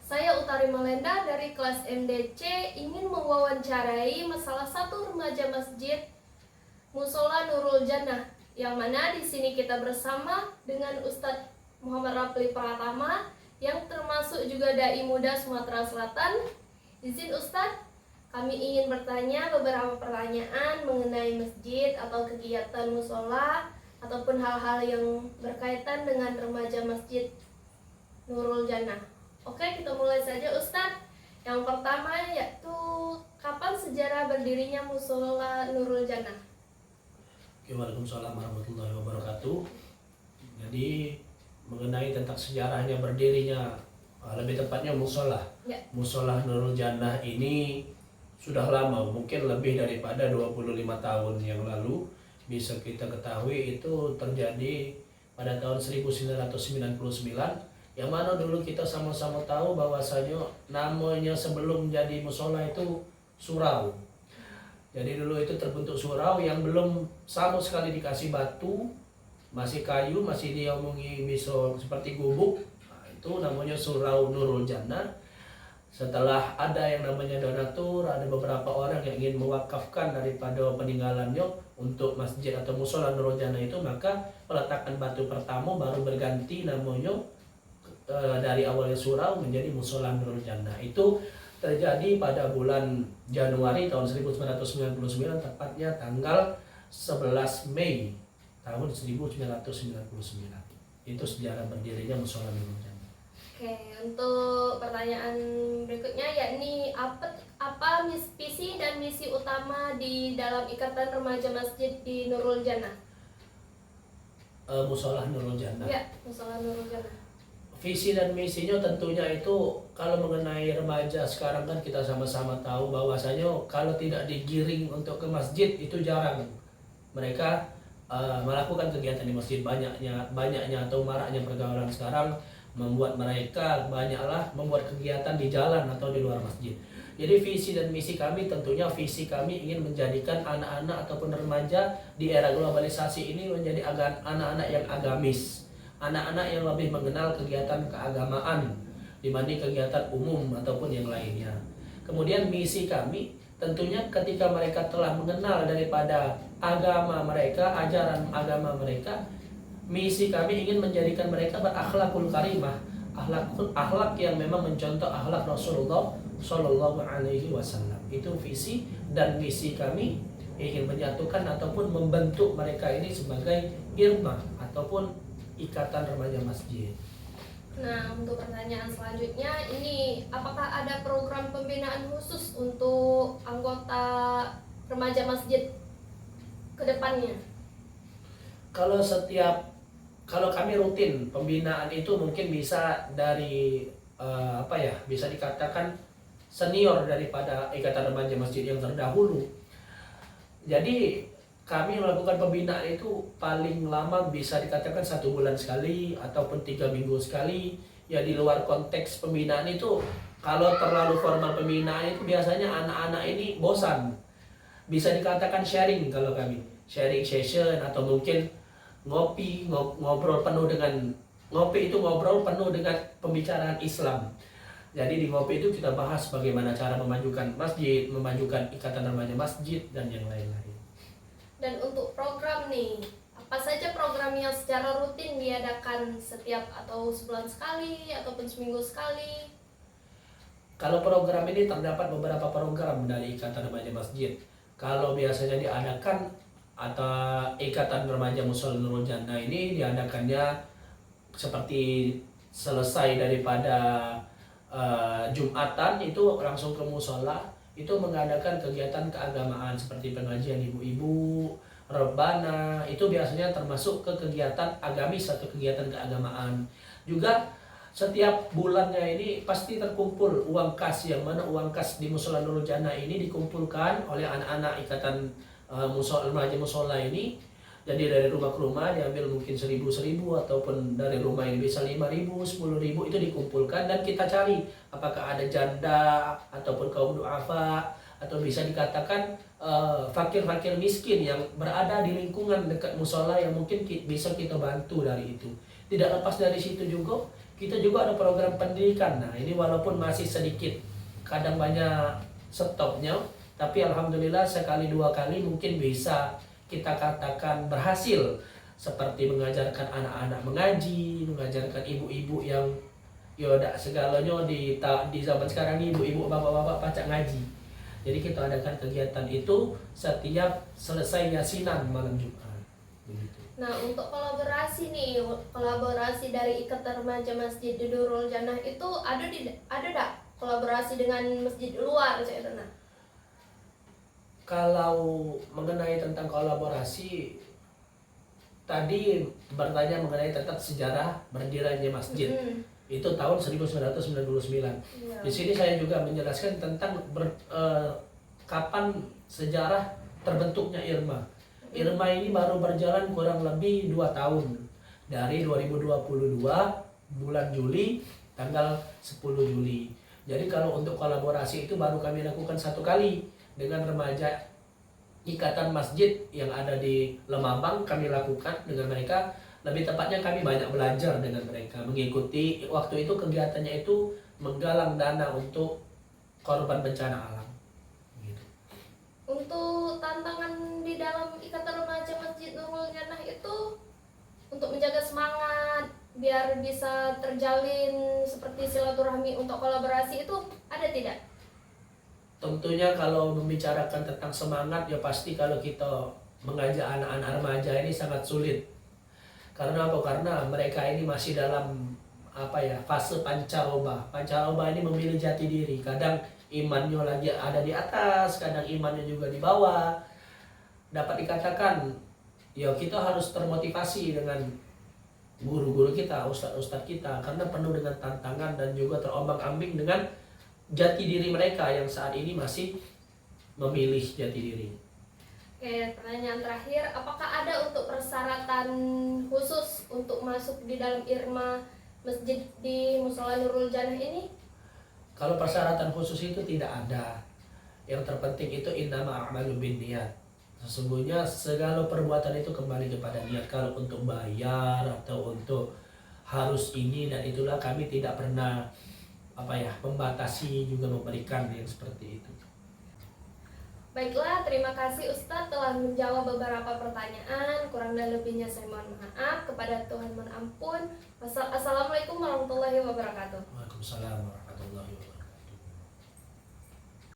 Saya Utari Melenda dari kelas MDC ingin mewawancarai masalah satu remaja masjid Musola Nurul Jannah, yang mana di sini kita bersama dengan Ustadz Muhammad Rapli Pratama yang termasuk juga dai muda Sumatera Selatan. Izin Ustadz, kami ingin bertanya beberapa pertanyaan mengenai masjid atau kegiatan musola ataupun hal-hal yang berkaitan dengan remaja masjid Nurul Jannah. Oke, kita mulai saja Ustadz. Yang pertama yaitu kapan sejarah berdirinya musola Nurul Jannah? Waalaikumsalam warahmatullahi wabarakatuh. Jadi mengenai tentang sejarahnya berdirinya, lebih tepatnya musola. Ya. Musola Nurul Jannah ini sudah lama, mungkin lebih daripada 25 tahun yang lalu. Bisa kita ketahui itu terjadi pada tahun 1999, yang mana dulu kita sama-sama tahu bahwasanya namanya sebelum jadi musola itu surau. Jadi dulu itu terbentuk surau yang belum sama sekali dikasih batu, masih kayu, masih diomongi bisa seperti gubuk. Nah, itu namanya surau Nurul Jannah. Setelah ada yang namanya donatur, ada beberapa orang yang ingin mewakafkan daripada peninggalannya untuk masjid atau musola Nurul Jannah itu, maka peletakan batu pertama baru berganti namanya dari awalnya surau menjadi musola Nurul Jannah. Itu terjadi pada bulan Januari tahun 1999, tepatnya tanggal 11 Mei tahun 1999. Itu sejarah berdirinya musola Nurul Jannah. Oke, untuk pertanyaan berikutnya yakni apa visi dan misi utama di dalam Ikatan Remaja Masjid di Nurul Jannah? Musola Nurul Jannah. Ya, musola Nurul Jannah. Visi dan misinya tentunya itu, kalau mengenai remaja sekarang kan kita sama-sama tahu bahwasanya kalau tidak digiring untuk ke masjid itu jarang mereka melakukan kegiatan di masjid. Banyaknya atau maraknya pergaulan sekarang membuat mereka banyaklah membuat kegiatan di jalan atau di luar masjid. Jadi visi dan misi kami, tentunya visi kami ingin menjadikan anak-anak ataupun remaja di era globalisasi ini menjadi anak-anak yang agamis, anak-anak yang lebih mengenal kegiatan keagamaan dibanding kegiatan umum ataupun yang lainnya. Kemudian misi kami tentunya ketika mereka telah mengenal daripada agama mereka, ajaran agama mereka, misi kami ingin menjadikan mereka berakhlakul karimah, akhlak yang memang mencontoh akhlak Rasulullah Shallallahu Alaihi Wasallam. Itu visi dan misi kami, ingin menyatukan ataupun membentuk mereka ini sebagai irma ataupun ikatan remaja masjid. Nah, untuk pertanyaan selanjutnya ini, apakah ada program pembinaan khusus untuk anggota remaja masjid ke depannya? Kalau kami rutin pembinaan itu mungkin bisa dari bisa dikatakan senior daripada ikatan remaja masjid yang terdahulu. Jadi kami melakukan pembinaan itu paling lama bisa dikatakan 1 bulan sekali ataupun 3 minggu sekali. Ya, di luar konteks pembinaan itu, kalau terlalu formal pembinaan itu biasanya anak-anak ini bosan. Bisa dikatakan sharing, kalau kami sharing session atau mungkin ngobrol penuh dengan pembicaraan Islam. Jadi di ngopi itu kita bahas bagaimana cara memajukan masjid, memajukan ikatan remaja masjid dan yang lain-lain. Dan untuk program nih, apa saja program yang secara rutin diadakan setiap atau sebulan sekali ataupun seminggu sekali? Kalau program ini terdapat beberapa program dari Ikatan Remaja Masjid. Kalau biasanya diadakan atau Ikatan Remaja Musola Nurul Jannah ini diadakannya seperti selesai daripada Jumatan itu langsung ke musola, itu mengadakan kegiatan keagamaan seperti pengajian ibu-ibu, rebana, itu biasanya termasuk ke kegiatan agamis atau kegiatan keagamaan. Juga setiap bulannya ini pasti terkumpul uang kas, yang mana uang kas di musola Nurul Jannah ini dikumpulkan oleh anak-anak ikatan remaja musola ini. Jadi dari rumah ke rumah diambil mungkin 1.000 ataupun dari rumah yang bisa 5.000, 10.000, itu dikumpulkan dan kita cari apakah ada janda ataupun kaum duafa atau bisa dikatakan fakir-fakir miskin yang berada di lingkungan dekat musola yang mungkin bisa kita bantu dari itu. Tidak lepas dari situ juga kita juga ada program pendidikan. Nah, ini walaupun masih sedikit, kadang banyak stopnya, tapi alhamdulillah sekali dua kali mungkin bisa kita katakan berhasil, seperti mengajarkan anak-anak mengaji, mengajarkan ibu-ibu yang yoda segalanya di zaman sekarang ini, ibu-ibu bapak-bapak pacak ngaji. Jadi kita adakan kegiatan itu setiap selesai yasinan malam Jumat. Begitu. Nah, untuk kolaborasi nih, kolaborasi dari Ikatan Remaja Masjid Nurul Jannah itu ada enggak kolaborasi dengan masjid luar, Cik Dona? Kalau mengenai tentang kolaborasi, tadi bertanya mengenai tentang sejarah berdirinya masjid. Itu tahun 1999. Iya. Di sini saya juga menjelaskan tentang kapan sejarah terbentuknya IRMA. IRMA ini baru berjalan kurang lebih 2 tahun. Dari 2022 bulan Juli tanggal 10 Juli. Jadi kalau untuk kolaborasi itu baru kami lakukan 1 kali dengan remaja Ikatan Masjid yang ada di Lemabang, kami lakukan dengan mereka. Lebih tepatnya kami banyak belajar dengan mereka, mengikuti waktu itu kegiatannya itu menggalang dana untuk korban bencana alam. Gitu. Untuk tantangan di dalam Ikatan Remaja Masjid Nurul Jannah itu untuk menjaga semangat biar bisa terjalin seperti silaturahmi untuk kolaborasi itu ada tidak? Tentunya kalau membicarakan tentang semangat ya pasti kalau kita mengajak anak-anak remaja ini sangat sulit. Karena apa? Karena mereka ini masih dalam fase pancaroba. Pancaroba ini memilih jati diri. Kadang imannya lagi ada di atas, kadang imannya juga di bawah. Dapat dikatakan ya kita harus termotivasi dengan guru-guru kita, ustadz-ustadz kita, karena penuh dengan tantangan dan juga terombang-ambing dengan jati diri mereka yang saat ini masih memilih jati diri. Oke, pertanyaan terakhir, apakah ada untuk persyaratan khusus untuk masuk di dalam IRMA masjid di Mushola Nurul Jannah ini? Kalau persyaratan khusus itu tidak ada. Yang terpenting itu innama a'malu binniyat. Sesungguhnya segala perbuatan itu kembali kepada niat. Kalau untuk bayar atau untuk harus ini dan itulah, kami tidak pernah membatasi juga memberikan yang seperti itu. Baiklah, terima kasih Ustadz telah menjawab beberapa pertanyaan. Kurang dan lebihnya saya mohon maaf. Kepada Tuhan mohon ampun. Assalamualaikum warahmatullahi wabarakatuh. Waalaikumsalam warahmatullahi wabarakatuh.